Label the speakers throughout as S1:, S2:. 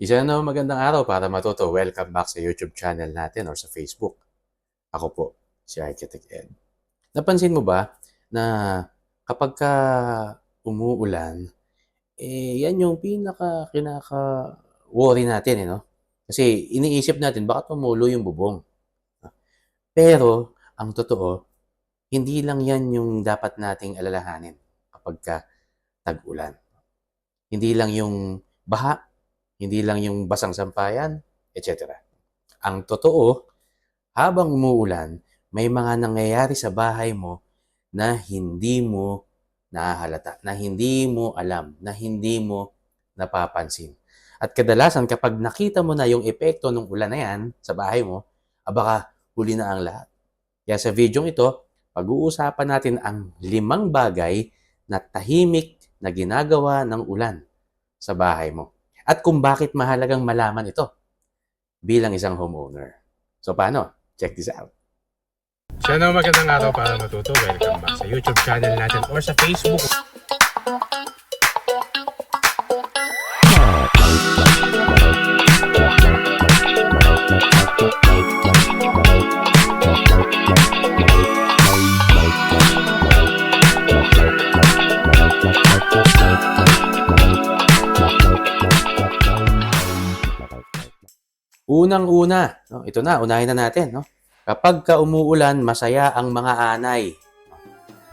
S1: Isa na naman magandang araw para matuto. Welcome back sa YouTube channel natin or sa Facebook. Ako po, si Architect Ed. Napansin mo ba na kapag ka umuulan, yan yung kinaka-worry natin, no? Kasi iniisip natin, baka tumulo yung bubong. Pero, ang totoo, hindi lang yan yung dapat nating alalahanin kapag ka tag-ulan. Hindi lang yung baha, hindi lang yung basang sampayan, etc. Ang totoo, habang umuulan, may mga nangyayari sa bahay mo na hindi mo nahahalata, na hindi mo alam, na hindi mo napapansin. At kadalasan kapag nakita mo na yung epekto ng ulan na yan sa bahay mo, baka huli na ang lahat. Kaya sa video ito, pag-uusapan natin ang 5 bagay na tahimik na ginagawa ng ulan sa bahay mo. At kung bakit mahalagang malaman ito bilang isang homeowner. So paano? Check this out.
S2: Sana magandang araw para matuto. Welcome back sa YouTube channel natin or sa Facebook.
S1: Unang-una, no, ito na, unahin na natin. No? Kapag ka umuulan, masaya ang mga anay.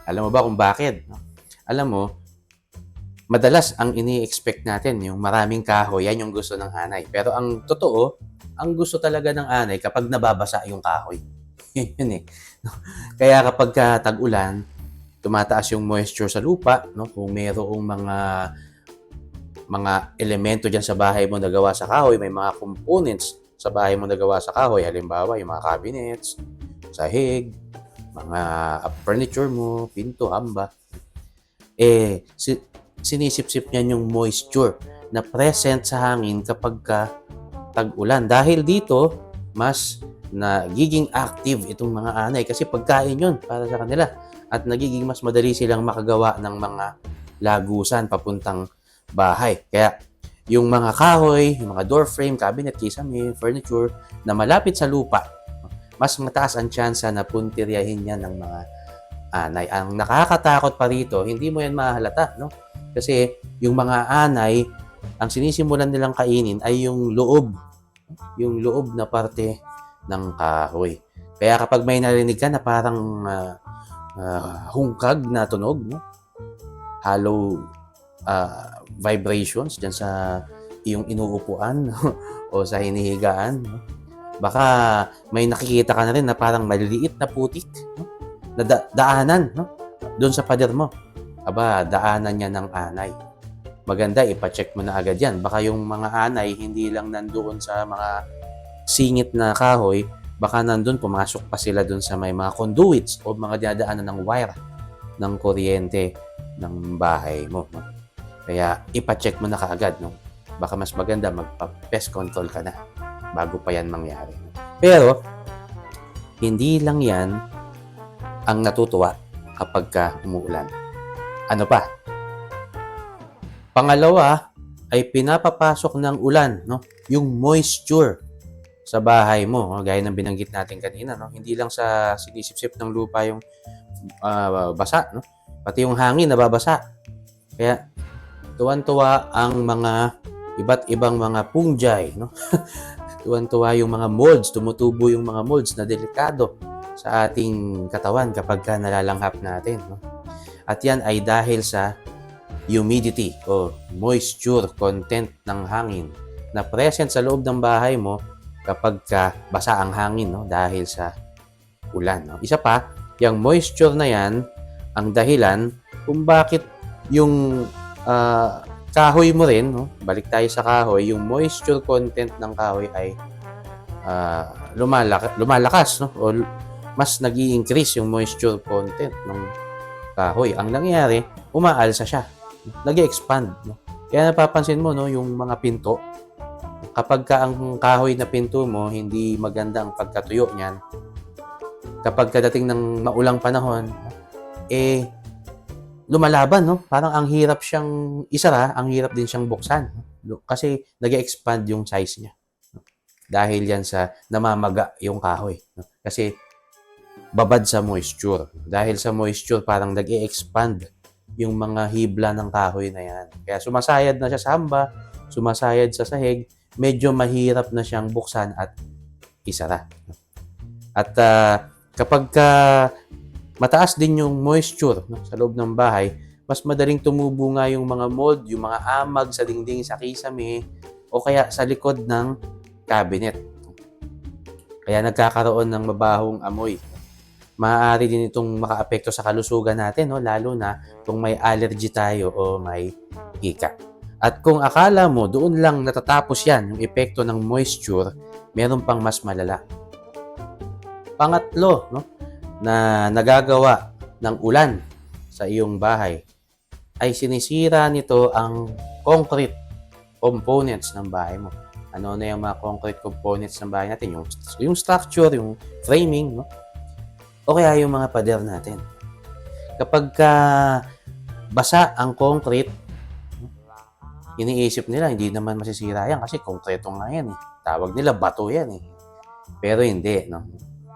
S1: Alam mo ba kung bakit? No? Alam mo, madalas ang ini-expect natin, yung maraming kahoy, yan yung gusto ng anay. Pero ang totoo, ang gusto talaga ng anay kapag nababasa yung kahoy. Yun eh. No? Kaya kapag ka tag-ulan, tumataas yung moisture sa lupa, no? Kung mayroong mga elemento dyan sa bahay mo na gawa sa kahoy, may mga components sa bahay mo na gawa sa kahoy, halimbawa yung mga cabinets, sahig, mga furniture mo, pinto, hamba, sinisip-sip niyan yung moisture na present sa hangin kapag tag-ulan. Dahil dito, mas nagiging active itong mga anay kasi pagkain yun para sa kanila at nagiging mas madali silang makagawa ng mga lagusan papuntang bahay. Kaya yung mga kahoy, yung mga door frame, cabinet, kisame, furniture na malapit sa lupa, mas mataas ang tsansa na puntiryahin yan ng mga anay. Ang nakakatakot pa rito, hindi mo yan mahalata, no? Kasi yung mga anay, ang sinisimulan nilang kainin ay yung loob na parte ng kahoy. Kaya kapag may narinig ka na parang hungkag na tunog, no? Hollow vibrations dyan sa iyong inuupuan o sa hinihigaan. No? Baka may nakikita ka na rin na parang maliliit na putik, no? Na daanan, no? Doon sa pader mo. Aba, daanan niya ng anay. Maganda, ipacheck mo na agad yan. Baka yung mga anay, hindi lang nandoon sa mga singit na kahoy, baka nandun, pumasok pa sila doon sa may mga conduits o mga dinadaanan ng wire ng kuryente ng bahay mo. No? Kaya ipacheck mo na kaagad. No? Baka mas maganda magpa-pest control ka na bago pa yan mangyari. Pero, hindi lang yan ang natutuwa kapag ka umuulan. Ano pa? Pangalawa ay pinapapasok ng ulan, no? Yung moisture sa bahay mo, no? Gaya ng binanggit natin kanina, no? Hindi lang sa sinisip-sip ng lupa yung basa, no? Pati yung hangin nababasa. Kaya tuwan-tuwa ang mga iba't ibang mga fungi, no? Tuwan-tuwa yung mga molds, tumutubo yung mga molds na delikado sa ating katawan kapag ka nalalanghap natin, no? At yan ay dahil sa humidity o moisture content ng hangin na present sa loob ng bahay mo kapag ka basa ang hangin, no? Dahil sa ulan, no? Isa pa, yung moisture na yan ang dahilan kung bakit yung kahoy mo rin, no? Balik tayo sa kahoy, yung moisture content ng kahoy ay lumalakas, no? O mas nag-i-increase yung moisture content ng kahoy. Ang nangyayari, umaalsa siya. Nag-expand, no? Kaya napapansin mo, no, yung mga pinto, kapag ka ang kahoy na pinto mo, hindi maganda ang pagkatuyo niyan, kapag kadating ng maulang panahon, lumalaban, no? Parang ang hirap siyang isara, ang hirap din siyang buksan. Kasi nag-expand yung size niya. Dahil yan sa namamaga yung kahoy. No? Kasi babad sa moisture. Dahil sa moisture, parang nag-expand yung mga hibla ng kahoy na yan. Kaya sumasayad na siya sa hamba, sumasayad sa sahig, medyo mahirap na siyang buksan at isara. At kapag mataas din yung moisture, no, sa loob ng bahay, mas madaling tumubo nga yung mga mold, yung mga amag sa dingding, sa kisame, o kaya sa likod ng cabinet. Kaya nagkakaroon ng mabahong amoy. Maaari din itong makaapekto sa kalusugan natin, no? Lalo na kung may allergy tayo o may hika. At kung akala mo doon lang natatapos yan, yung epekto ng moisture, meron pang mas malala. Pangatlo, no, na nagagawa ng ulan sa iyong bahay ay sinisira nito ang concrete components ng bahay mo. Ano na yung mga concrete components ng bahay natin? Yung structure, yung framing, no? O kaya yung mga pader natin. Kapag basa ang concrete, iniisip nila, hindi naman masisira yan kasi konkreto nga yan eh. Tawag nila, bato yan eh. Pero hindi, no?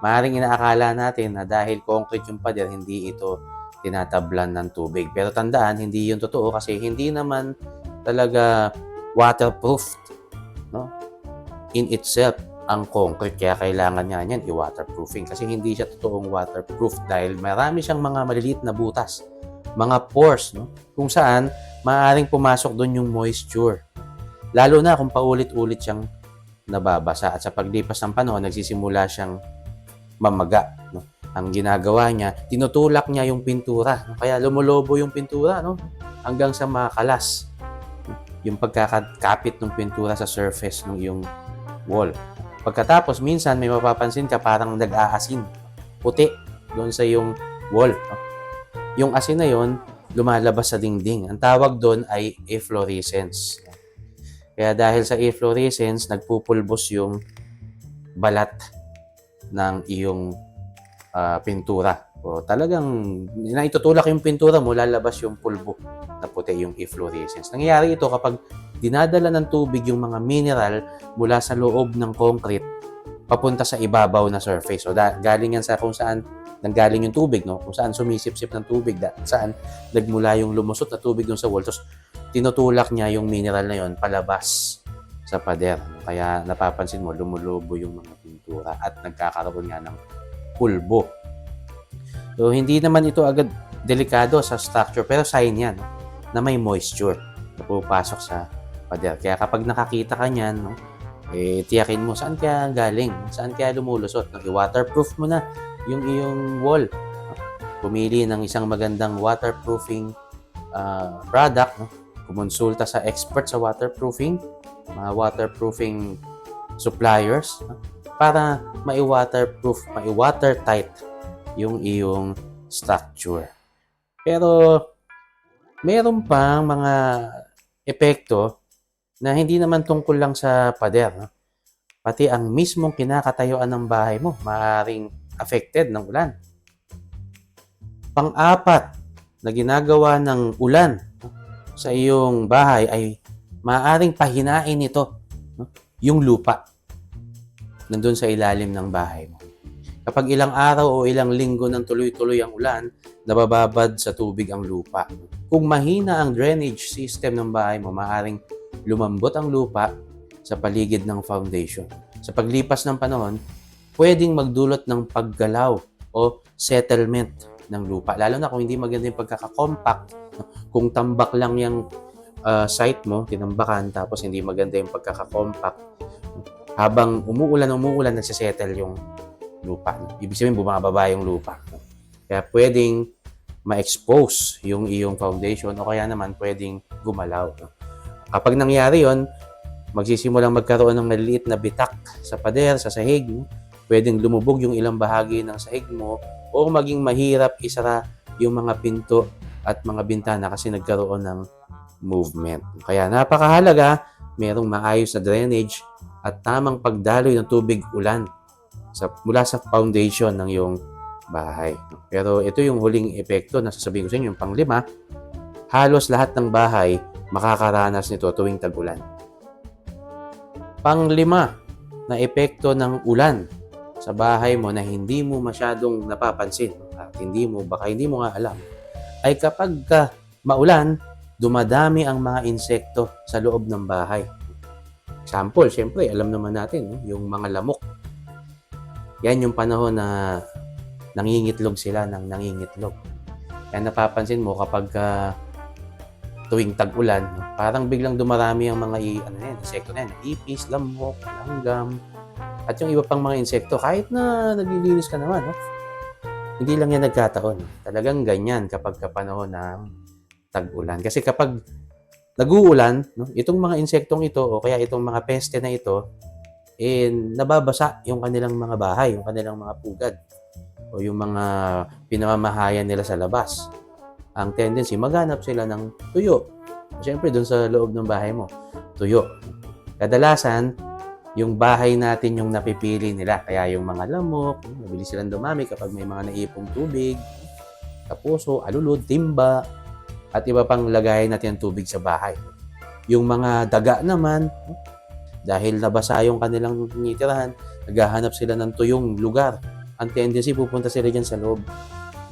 S1: Maaaring inaakala natin na dahil concrete yung pader, hindi ito tinatablan ng tubig. Pero tandaan, hindi yun totoo kasi hindi naman talaga waterproof, no? In itself, ang concrete, kaya kailangan nga niyan i-waterproofing kasi hindi siya totoong waterproof dahil marami siyang mga maliliit na butas, mga pores, no? Kung saan maaaring pumasok doon yung moisture. Lalo na kung paulit-ulit siyang nababasa at sa paglipas ng panahon, nagsisimula siyang mamaga, no? Ang ginagawa niya, tinutulak niya yung pintura, no? Kaya lumulobo yung pintura, no? Hanggang sa makalas, no? Yung pagkakapit ng pintura sa surface ng iyong wall. Pagkatapos, minsan may mapapansin ka parang nag-aasin, puti doon sa yung wall. No? Yung asin na yon lumalabas sa dingding. Ang tawag doon ay efflorescence. Kaya dahil sa efflorescence, nagpupulbos yung balat ng iyong pintura. O talagang naitutulak yung pintura mo, lalabas yung pulbo na puti, yung efflorescence. Nangyayari ito kapag dinadala ng tubig yung mga mineral mula sa loob ng concrete papunta sa ibabaw na surface. O galing yan sa kung saan nanggaling yung tubig, no? Kung saan sumisip-sip ng tubig, saan nagmula yung lumusot na tubig dun sa wall. Tapos tinutulak niya yung mineral na yon palabas sa pader. Kaya napapansin mo, lumulobo yung mga pintura at nagkakaroon nga ng pulbo. So, hindi naman ito agad delikado sa structure, pero sign yan, no? Na may moisture na pupasok sa pader. Kaya kapag nakakita ka niyan, no, tiyakin mo saan kaya galing, saan kaya lumulusot. No? I-waterproof mo na yung iyong wall. No? Pumili ng isang magandang waterproofing product. No? Kumonsulta sa expert sa waterproofing, mga waterproofing suppliers, no? Para mai-waterproof, mai-watertight yung iyong structure. Pero meron pang mga epekto na hindi naman tungkol lang sa pader. No? Pati ang mismong kinakatayuan ng bahay mo maaaring affected ng ulan. Pang-apat na ginagawa ng ulan, no, sa iyong bahay ay maaaring pahinain nito, no, yung lupa nandun sa ilalim ng bahay mo. Kapag ilang araw o ilang linggo ng tuloy-tuloy ang ulan, nabababad sa tubig ang lupa. Kung mahina ang drainage system ng bahay mo, maaaring lumambot ang lupa sa paligid ng foundation. Sa paglipas ng panahon, pwedeng magdulot ng paggalaw o settlement ng lupa. Lalo na kung hindi maganda yung pagkakakompact. Kung tambak lang yung site mo, tinambakan, tapos hindi maganda yung pagkakakompact. Habang umuulan, nagsisettle yung lupa. Ibig sabihin, bumababa yung lupa. Kaya pwedeng ma-expose yung iyong foundation o kaya naman pwedeng gumalaw. Kapag nangyari yon, magsisimulang magkaroon ng maliliit na bitak sa pader, sa sahig. Pwedeng lumubog yung ilang bahagi ng sahig mo o maging mahirap isara yung mga pinto at mga bintana kasi nagkaroon ng movement. Kaya napakahalaga, merong maayos na drainage at tamang pagdaloy ng tubig ulan mula sa foundation ng iyong bahay. Pero ito yung huling epekto na sasabihin ko sa inyo, yung pang-5, halos lahat ng bahay makakaranas nito tuwing tag-ulan. Pang-5 na epekto ng ulan sa bahay mo na hindi mo masyadong napapansin at baka hindi mo nga alam, ay kapag maulan, dumadami ang mga insekto sa loob ng bahay. Example, syempre, alam naman natin, yung mga lamok. Yan yung panahon na nangingitlog sila ng nangingitlog. Kaya napapansin mo kapag tuwing tag-ulan, parang biglang dumarami ang mga insekto na yan. Ipis, lamok, langgam, at yung iba pang mga insekto. Kahit na naglilinis ka naman, hindi lang yan nagkataon. Talagang ganyan kapag panahon ng tag-ulan. Kasi kapag nag-uulan, itong mga insektong ito o kaya itong mga peste na ito, nababasa yung kanilang mga bahay, yung kanilang mga pugad o yung mga pinamamahayan nila sa labas. Ang tendency, maghanap sila ng tuyo. Siyempre, dun sa loob ng bahay mo, tuyo. Kadalasan, yung bahay natin yung napipili nila. Kaya yung mga lamok, mabilis silang dumami kapag may mga naipong tubig, kapuso, alulod, timba, at iba pang lagayan natin ng tubig sa bahay. Yung mga daga naman, dahil nabasa yung kanilang tinitirahan, naghahanap sila ng tuyong lugar. Ang tendency, pupunta sila dyan sa loob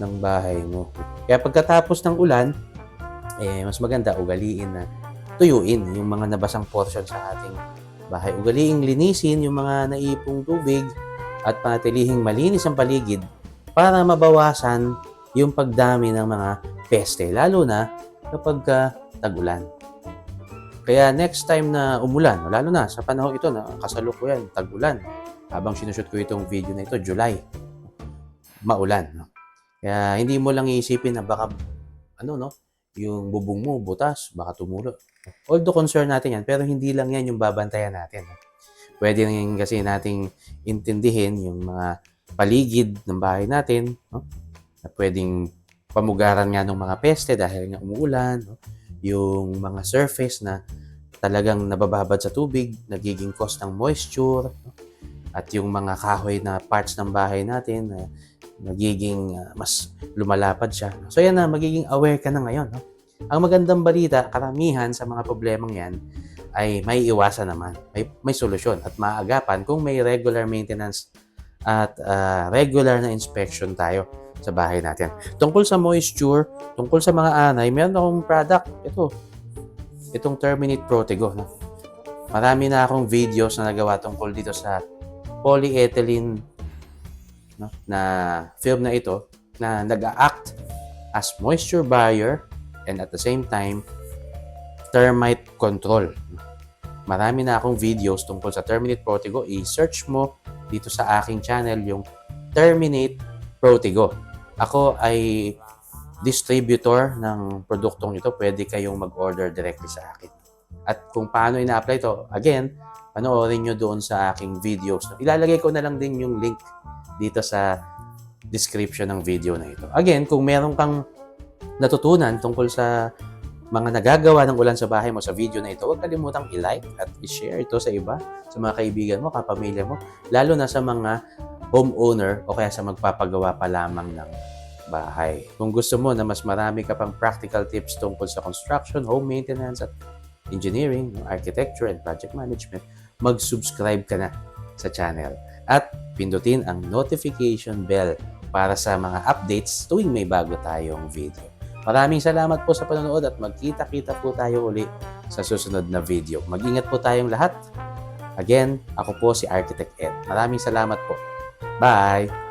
S1: ng bahay mo. Kaya pagkatapos ng ulan, mas maganda ugaliin na tuyuin yung mga nabasang portion sa ating bahay. Ugaliing linisin yung mga naipong tubig at panatilihing malinis ang paligid para mabawasan yung pagdami ng mga peste, lalo na kapag tag-ulan. Kaya next time na umulan, lalo na sa panahon ito na kasalukuyan, tag-ulan, habang sinushoot ko itong video na ito, July, maulan. Kaya hindi mo lang iisipin na baka, yung bubong mo butas, baka tumulo. Although concern natin yan, pero hindi lang yan yung babantayan natin. Pwede rin kasi nating intindihin yung mga paligid ng bahay natin, na pwedeng pamugaran nga ng mga peste dahil nga umuulan, yung mga surface na talagang nabababad sa tubig, nagiging cause ng moisture, at yung mga kahoy na parts ng bahay natin na nagiging mas lumalapad siya. So yan na, magiging aware ka na ngayon. Ang magandang balita, karamihan sa mga problemang yan ay may iwasan naman, may solusyon at maagapan kung may regular maintenance at regular na inspection tayo sa bahay natin. Tungkol sa moisture, tungkol sa mga anay, meron akong product. Itong Terminate Protego. Marami na akong videos na nagawa tungkol dito sa polyethylene na film na ito na nag-act as moisture barrier and at the same time, termite control. Marami na akong videos tungkol sa Terminate Protego. I-search mo dito sa aking channel yung Terminate Protego. Ako ay distributor ng produktong ito. Pwede kayong mag-order directly sa akin. At kung paano ina-apply ito, again, panoorin nyo doon sa aking videos. Ilalagay ko na lang din yung link dito sa description ng video na ito. Again, kung meron kang natutunan tungkol sa mga nagagawa ng ulan sa bahay mo sa video na ito, huwag kalimutang i-like at i-share ito sa iba, sa mga kaibigan mo, kapamilya mo, lalo na sa mga homeowner o kaya sa magpapagawa pa lamang ng bahay. Kung gusto mo na mas marami ka pang practical tips tungkol sa construction, home maintenance at engineering, architecture and project management, mag-subscribe ka na sa channel at pindutin ang notification bell para sa mga updates tuwing may bago tayong video. Maraming salamat po sa panonood at magkita-kita po tayo uli sa susunod na video. Mag-ingat po tayong lahat. Again, ako po si Architect Ed. Maraming salamat po. Bye!